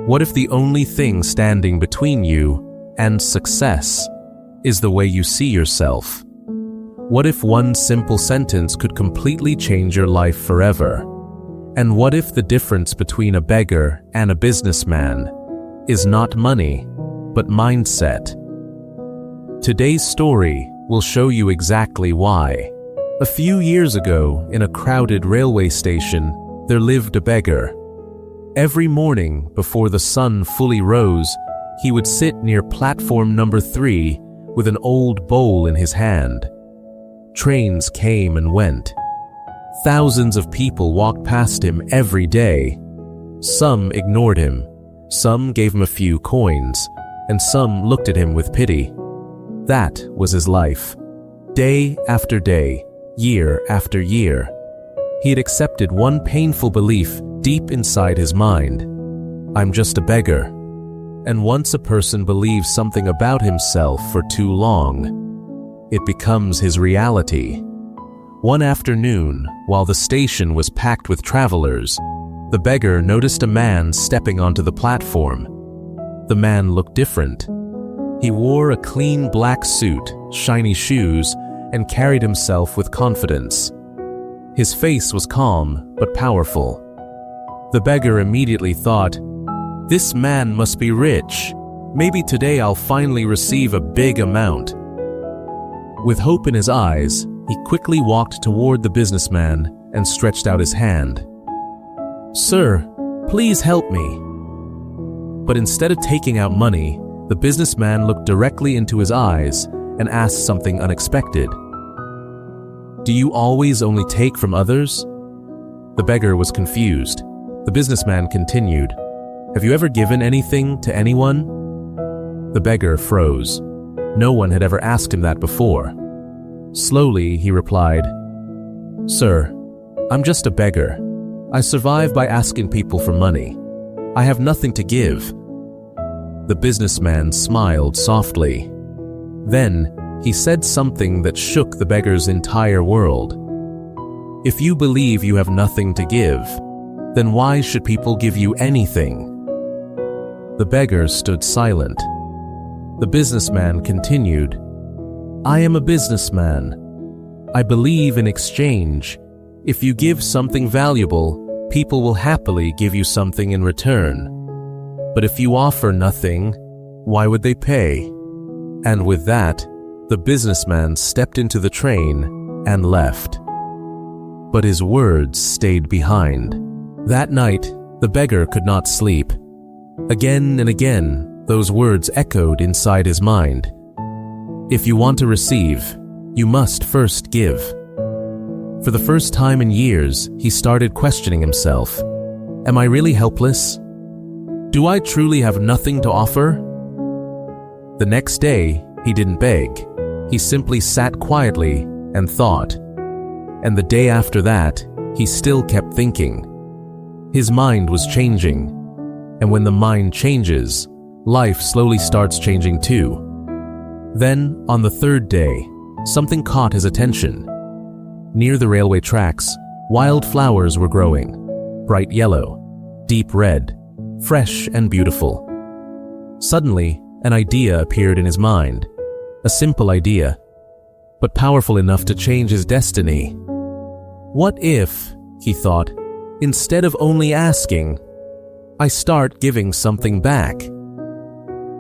What if the only thing standing between you and success is the way you see yourself? What if one simple sentence could completely change your life forever? And what if the difference between a beggar and a businessman is not money, but mindset? Today's story will show you exactly why. A few years ago, in a crowded railway station, there lived a beggar. Every morning, before the sun fully rose, he would sit near platform number 3 with an old bowl in his hand. Trains came and went. Thousands of people walked past him every day. Some ignored him, some gave him a few coins, and some looked at him with pity. That was his life. Day after day, year after year, he had accepted one painful belief deep inside his mind: I'm just a beggar. And once a person believes something about himself for too long, it becomes his reality. One afternoon, while the station was packed with travelers, the beggar noticed a man stepping onto the platform. The man looked different. He wore a clean black suit, shiny shoes, and carried himself with confidence. His face was calm but powerful. The beggar immediately thought, "This man must be rich. Maybe today I'll finally receive a big amount." With hope in his eyes, he quickly walked toward the businessman and stretched out his hand. "Sir, please help me." But instead of taking out money, the businessman looked directly into his eyes and asked something unexpected. "Do you always only take from others?" The beggar was confused. The businessman continued, "Have you ever given anything to anyone?" The beggar froze. No one had ever asked him that before. Slowly, he replied, "Sir, I'm just a beggar. I survive by asking people for money. I have nothing to give." The businessman smiled softly. Then, he said something that shook the beggar's entire world. "If you believe you have nothing to give, then why should people give you anything?" The beggar stood silent. The businessman continued, "I am a businessman. I believe in exchange. If you give something valuable, people will happily give you something in return. But if you offer nothing, why would they pay?" And with that, the businessman stepped into the train and left. But his words stayed behind. That night, the beggar could not sleep. Again and again, those words echoed inside his mind. If you want to receive, you must first give. For the first time in years, he started questioning himself. Am I really helpless? Do I truly have nothing to offer? The next day, he didn't beg. He simply sat quietly and thought. And the day after that, he still kept thinking. His mind was changing. And when the mind changes, life slowly starts changing too. Then, on the third day, something caught his attention. Near the railway tracks, wild flowers were growing, bright yellow, deep red, fresh and beautiful. Suddenly, an idea appeared in his mind. A simple idea, but powerful enough to change his destiny. What if, he thought, instead of only asking, I start giving something back?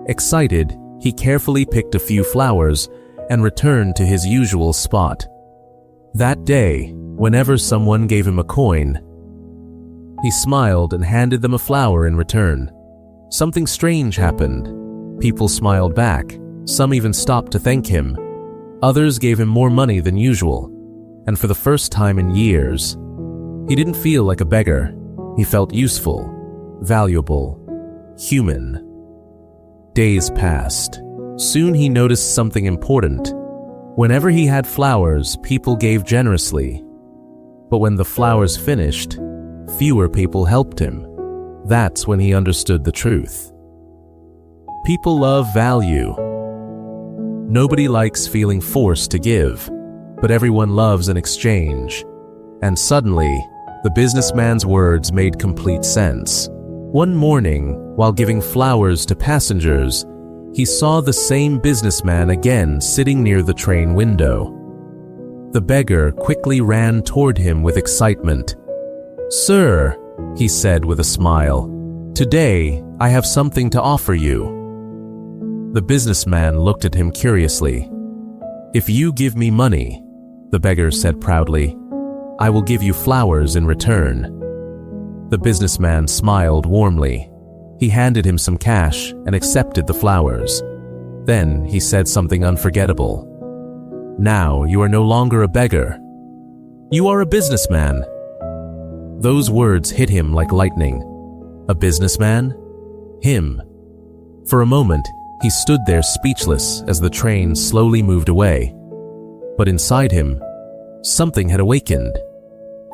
Excited, he carefully picked a few flowers and returned to his usual spot. That day, whenever someone gave him a coin, he smiled and handed them a flower in return. Something strange happened. People smiled back. Some even stopped to thank him. Others gave him more money than usual. And for the first time in years, he didn't feel like a beggar. He felt useful, valuable, human. Days passed. Soon he noticed something important. Whenever he had flowers, people gave generously. But when the flowers finished, fewer people helped him. That's when he understood the truth. People love value. Nobody likes feeling forced to give, but everyone loves an exchange. And suddenly, the businessman's words made complete sense. One morning, while giving flowers to passengers, he saw the same businessman again sitting near the train window. The beggar quickly ran toward him with excitement. "Sir," he said with a smile, "today I have something to offer you." The businessman looked at him curiously. "If you give me money," the beggar said proudly, "I will give you flowers in return." The businessman smiled warmly. He handed him some cash and accepted the flowers. Then he said something unforgettable. "Now you are no longer a beggar. You are a businessman." Those words hit him like lightning. A businessman? Him. For a moment, he stood there speechless as the train slowly moved away. But inside him, something had awakened.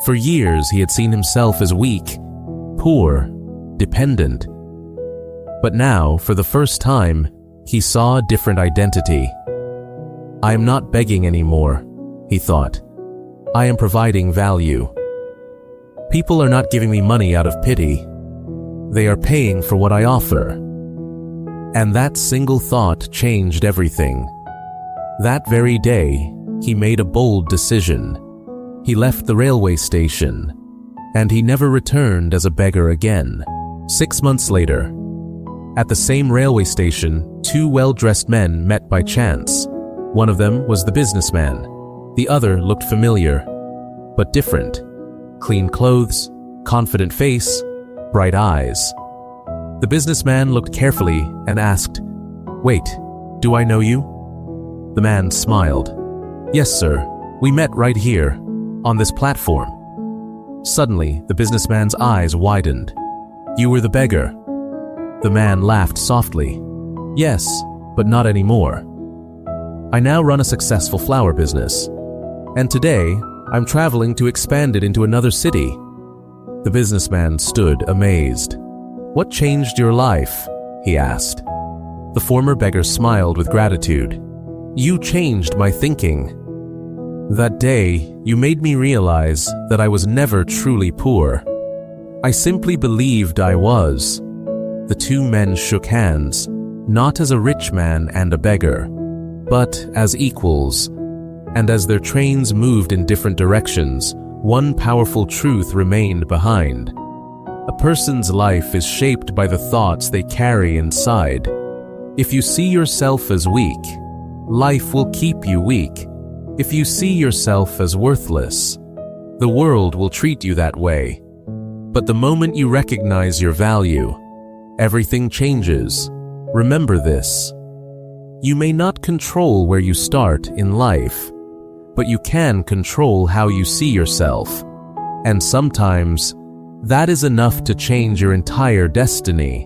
For years, he had seen himself as weak, poor, dependent. But now, for the first time, he saw a different identity. "I am not begging anymore," he thought. "I am providing value. People are not giving me money out of pity. They are paying for what I offer." And that single thought changed everything. That very day, he made a bold decision. He left the railway station, and he never returned as a beggar again. 6 months later, at the same railway station, two well-dressed men met by chance. One of them was the businessman. The other looked familiar, but different. Clean clothes, confident face, bright eyes. The businessman looked carefully and asked, "Wait, do I know you?" The man smiled. "Yes, sir. We met right here, on this platform." Suddenly, the businessman's eyes widened. "You were the beggar." The man laughed softly. "Yes, but not anymore. I now run a successful flower business, and today I'm traveling to expand it into another city." The businessman stood amazed. "What changed your life?" he asked. The former beggar smiled with gratitude. "You changed my thinking. That day, you made me realize that I was never truly poor. I simply believed I was." The two men shook hands, not as a rich man and a beggar, but as equals. And as their trains moved in different directions, one powerful truth remained behind. A person's life is shaped by the thoughts they carry inside. If you see yourself as weak, life will keep you weak. If you see yourself as worthless, the world will treat you that way. But the moment you recognize your value, everything changes. Remember this. You may not control where you start in life, but you can control how you see yourself. And sometimes, that is enough to change your entire destiny.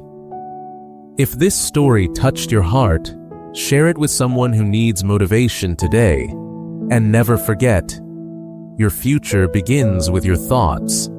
If this story touched your heart, share it with someone who needs motivation today. And never forget, your future begins with your thoughts.